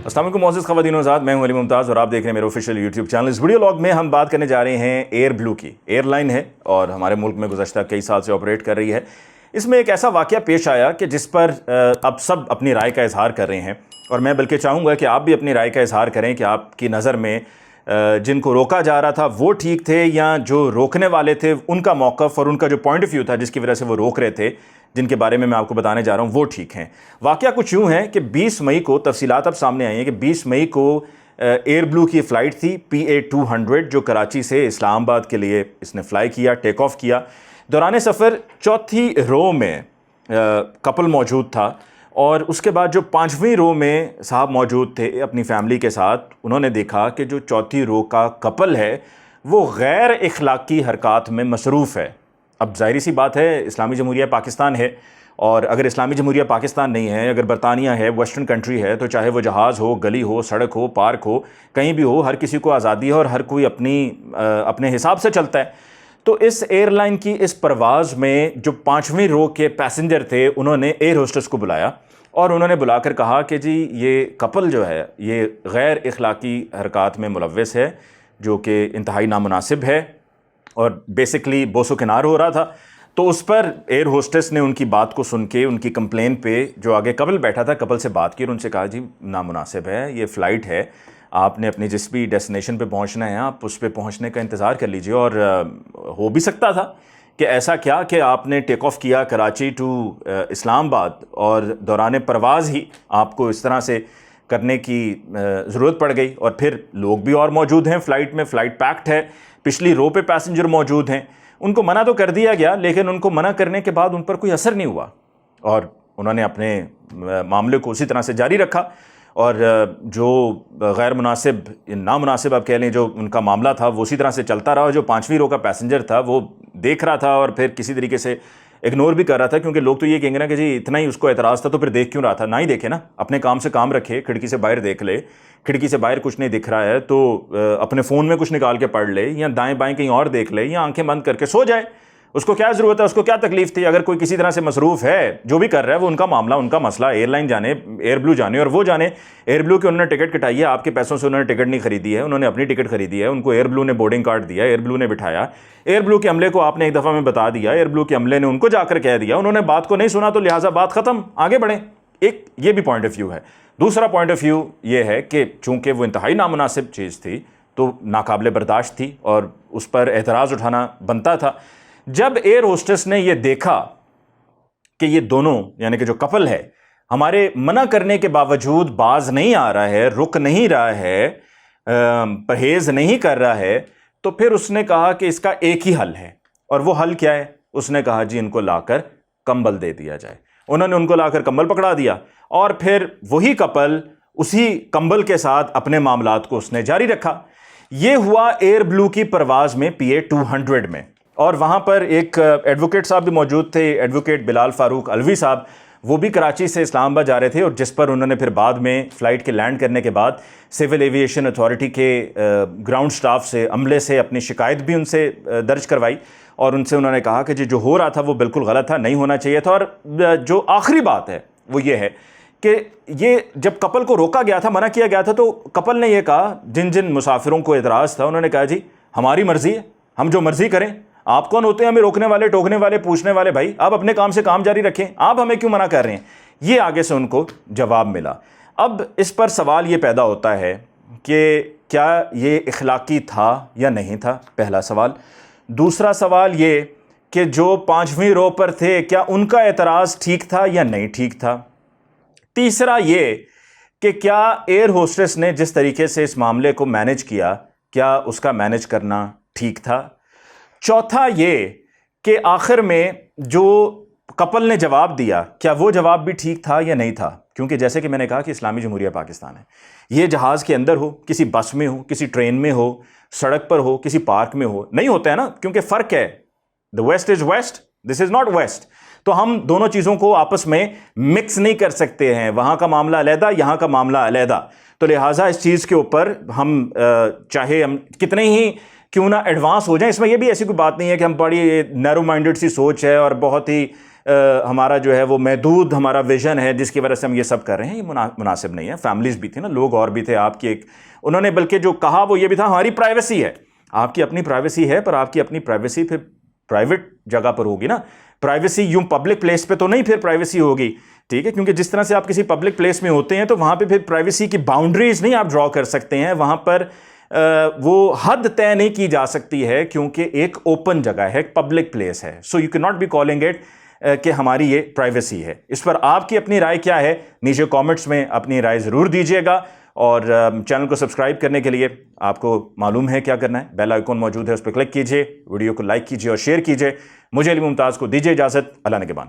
السلام علیکم معزز خواتین و حضرات، میں ہوں علی ممتاز اور آپ دیکھ رہے ہیں میرے آفیشیل یوٹیوب چینل۔ اس ویڈیو لاگ میں ہم بات کرنے جا رہے ہیں ایئر بلو کی۔ ایئر لائن ہے اور ہمارے ملک میں گزشتہ کئی سال سے آپریٹ کر رہی ہے۔ اس میں ایک ایسا واقعہ پیش آیا کہ جس پر اب سب اپنی رائے کا اظہار کر رہے ہیں، اور میں بلکہ چاہوں گا کہ آپ بھی اپنی رائے کا اظہار کریں کہ آپ کی نظر میں جن کو روکا جا رہا تھا وہ ٹھیک تھے، یا جو روکنے والے تھے ان کا موقف اور ان کا جو پوائنٹ آف ویو تھا جس کی وجہ سے وہ روک رہے تھے، جن کے بارے میں آپ کو بتانے جا رہا ہوں، وہ ٹھیک ہیں۔ واقعہ کچھ یوں ہے کہ 20 مئی کو تفصیلات اب سامنے آئی ہیں کہ 20 مئی کو ایئر بلو کی فلائٹ تھی PA-200 جو کراچی سے اسلام آباد کے لیے اس نے فلائی کیا، ٹیک آف کیا۔ دوران سفر چوتھی رو میں کپل موجود تھا، اور اس کے بعد جو 5ویں رو میں صاحب موجود تھے اپنی فیملی کے ساتھ، انہوں نے دیکھا کہ جو چوتھی رو کا کپل ہے وہ غیر اخلاقی حرکات میں مصروف ہے۔ اب ظاہری سی بات ہے، اسلامی جمہوریہ پاکستان ہے، اور اگر اسلامی جمہوریہ پاکستان نہیں ہے، اگر برطانیہ ہے، ویسٹرن کنٹری ہے، تو چاہے وہ جہاز ہو، گلی ہو، سڑک ہو، پارک ہو، کہیں بھی ہو، ہر کسی کو آزادی ہے اور ہر کوئی اپنے حساب سے چلتا ہے۔ تو اس ایئر لائن کی اس پرواز میں جو 5ویں رو کے پیسنجر تھے، انہوں نے ایئر ہوسٹس کو بلایا اور انہوں نے بلا کر کہا کہ جی یہ کپل جو ہے یہ غیر اخلاقی حرکات میں ملوث ہے، جو کہ انتہائی نامناسب ہے، اور بیسکلی بوس و کنار ہو رہا تھا۔ تو اس پر ایئر ہوسٹس نے ان کی بات کو سن کے ان کی کمپلین پہ جو آگے کپل بیٹھا تھا، کپل سے بات کی اور ان سے کہا جی نامناسب ہے، یہ فلائٹ ہے، آپ نے اپنی جس بھی ڈیسٹینیشن پہ پہنچنا ہے آپ اس پہ پہنچنے کا انتظار کر لیجئے۔ اور ہو بھی سکتا تھا کہ ایسا کیا کہ آپ نے ٹیک آف کیا کراچی ٹو اسلام آباد، اور دوران پرواز ہی آپ کو اس طرح سے کرنے کی ضرورت پڑ گئی، اور پھر لوگ بھی اور موجود ہیں فلائٹ میں، فلائٹ پیکڈ ہے، پچھلی رو پہ پیسنجر موجود ہیں۔ ان کو منع تو کر دیا گیا، لیکن ان کو منع کرنے کے بعد ان پر کوئی اثر نہیں ہوا، اور انہوں نے اپنے معاملے کو اسی طرح سے جاری رکھا، اور جو غیر مناسب نامناسب آپ کہہ لیں جو ان کا معاملہ تھا وہ اسی طرح سے چلتا رہا۔ جو 5ویں رو کا پیسنجر تھا وہ دیکھ رہا تھا اور پھر کسی طریقے سے اگنور بھی کر رہا تھا، کیونکہ لوگ تو یہ کہیں گے نا کہ جی اتنا ہی اس کو اعتراض تھا تو پھر دیکھ کیوں رہا تھا؟ نہ ہی دیکھے نا، اپنے کام سے کام رکھے، کھڑکی سے باہر دیکھ لے، کھڑکی سے باہر کچھ نہیں دکھ رہا ہے تو اپنے فون میں کچھ نکال کے پڑھ لے، یا دائیں بائیں کہیں اور دیکھ لے، یا آنکھیں بند کر کے سو جائے۔ اس کو کیا ضرورت ہے، اس کو کیا تکلیف تھی؟ اگر کوئی کسی طرح سے مصروف ہے، جو بھی کر رہا ہے وہ ان کا معاملہ، ان کا مسئلہ، ایئر لائن جانے، ایئر بلو جانے، اور وہ جانے ایئر بلو کے انہوں نے ٹکٹ کٹائی ہے، آپ کے پیسوں سے انہوں نے ٹکٹ نہیں خریدی ہے، انہوں نے اپنی ٹکٹ خریدی ہے، ان کو ایئر بلو نے بورڈنگ کارڈ دیا، ایئر بلو نے بٹھایا، ایئر بلو کے عملے کو آپ نے ایک دفعہ میں بتا دیا، ایئر بلو کے عملے نے ان کو جا کر کہہ دیا، انہوں نے بات کو نہیں سنا تو لہٰذا بات ختم، آگے بڑھیں۔ ایک یہ بھی پوائنٹ آف ویو ہے۔ دوسرا پوائنٹ آف ویو یہ ہے کہ چونکہ وہ انتہائی نامناسب چیز تھی تو ناقابل برداشت تھی اور اس پر اعتراض اٹھانا بنتا تھا۔ جب ایئر ہوسٹس نے یہ دیکھا کہ یہ دونوں یعنی کہ جو کپل ہے ہمارے منع کرنے کے باوجود باز نہیں آ رہا ہے، رک نہیں رہا ہے، پرہیز نہیں کر رہا ہے، تو پھر اس نے کہا کہ اس کا ایک ہی حل ہے، اور وہ حل کیا ہے؟ اس نے کہا جی ان کو لا کر کمبل دے دیا جائے۔ انہوں نے ان کو لا کر کمبل پکڑا دیا، اور پھر وہی کپل اسی کمبل کے ساتھ اپنے معاملات کو اس نے جاری رکھا۔ یہ ہوا ایئر بلو کی پرواز میں PA-200 میں، اور وہاں پر ایک ایڈوکیٹ صاحب بھی موجود تھے، ایڈوکیٹ بلال فاروق علوی صاحب، وہ بھی کراچی سے اسلام آباد جا رہے تھے، اور جس پر انہوں نے پھر بعد میں فلائٹ کے لینڈ کرنے کے بعد سول ایویشن اتھارٹی کے گراؤنڈ سٹاف سے، عملے سے اپنی شکایت بھی ان سے درج کروائی، اور ان سے انہوں نے کہا کہ جو ہو رہا تھا وہ بالکل غلط تھا، نہیں ہونا چاہیے تھا۔ اور جو آخری بات ہے وہ یہ ہے کہ یہ جب کپل کو روکا گیا تھا، منع کیا گیا تھا، تو کپل نے یہ کہا، جن مسافروں کو اعتراض تھا، انہوں نے کہا جی ہماری مرضی ہے، ہم جو مرضی کریں، آپ کون ہوتے ہیں ہمیں روکنے والے، ٹوکنے والے، پوچھنے والے؟ بھائی آپ اپنے کام سے کام جاری رکھیں، آپ ہمیں کیوں منع کر رہے ہیں؟ یہ آگے سے ان کو جواب ملا۔ اب اس پر سوال یہ پیدا ہوتا ہے کہ کیا یہ اخلاقی تھا یا نہیں تھا، پہلا سوال۔ دوسرا سوال یہ کہ جو 5ویں رو پر تھے کیا ان کا اعتراض ٹھیک تھا یا نہیں ٹھیک تھا۔ تیسرا یہ کہ کیا ایئر ہوسٹس نے جس طریقے سے اس معاملے کو مینج کیا، کیا اس کا مینج کرنا ٹھیک تھا۔ چوتھا یہ کہ آخر میں جو کپل نے جواب دیا، کیا وہ جواب بھی ٹھیک تھا یا نہیں تھا، کیونکہ جیسے کہ میں نے کہا کہ اسلامی جمہوریہ پاکستان ہے، یہ جہاز کے اندر ہو، کسی بس میں ہو، کسی ٹرین میں ہو، سڑک پر ہو، کسی پارک میں ہو، نہیں ہوتا ہے نا، کیونکہ فرق ہے، the west is west, this is not west، تو ہم دونوں چیزوں کو آپس میں مکس نہیں کر سکتے ہیں، وہاں کا معاملہ علیحدہ، یہاں کا معاملہ علیحدہ، تو لہٰذا اس چیز کے اوپر ہم چاہے ہم کتنے ہی کیوں نہ ایڈوانس ہو جائیں، اس میں یہ بھی ایسی کوئی بات نہیں ہے کہ ہم بڑی نیرو مائنڈڈ سی سوچ ہے اور بہت ہی ہمارا جو ہے وہ محدود ہمارا ویژن ہے جس کی وجہ سے ہم یہ سب کر رہے ہیں، یہ مناسب نہیں ہے. فیملیز بھی تھی نا، لوگ اور بھی تھے آپ کی. ایک انہوں نے بلکہ جو کہا وہ یہ بھی تھا ہماری پرائیویسی ہے. آپ کی اپنی پرائیویسی ہے، پر آپ کی اپنی پرائیویسی پھر پرائیویٹ جگہ پر ہوگی نا. پرائیویسی یوں پبلک پلیس پہ تو نہیں پھر پرائیویسی ہوگی، ٹھیک ہے؟ کیونکہ جس طرح سے آپ کسی پبلک پلیس میں ہوتے ہیں تو وہاں پہ پھر پرائیویسی کی باؤنڈریز نہیں آپ ڈرا کر سکتے ہیں. وہاں پر وہ حد طے نہیں کی جا سکتی ہے کیونکہ ایک اوپن جگہ ہے، ایک پبلک پلیس ہے. So you can not be calling it کہ ہماری یہ پرائیویسی ہے. اس پر آپ کی اپنی رائے کیا ہے؟ نیچے کامنٹس میں اپنی رائے ضرور دیجیے گا. اور چینل کو سبسکرائب کرنے کے لیے آپ کو معلوم ہے کیا کرنا ہے، بیل آئیکن موجود ہے، اس پہ کلک کیجیے، ویڈیو کو لائک کیجیے اور شیئر کیجیے. مجھے علی ممتاز کو دیجیے اجازت. اللہ نگہبان.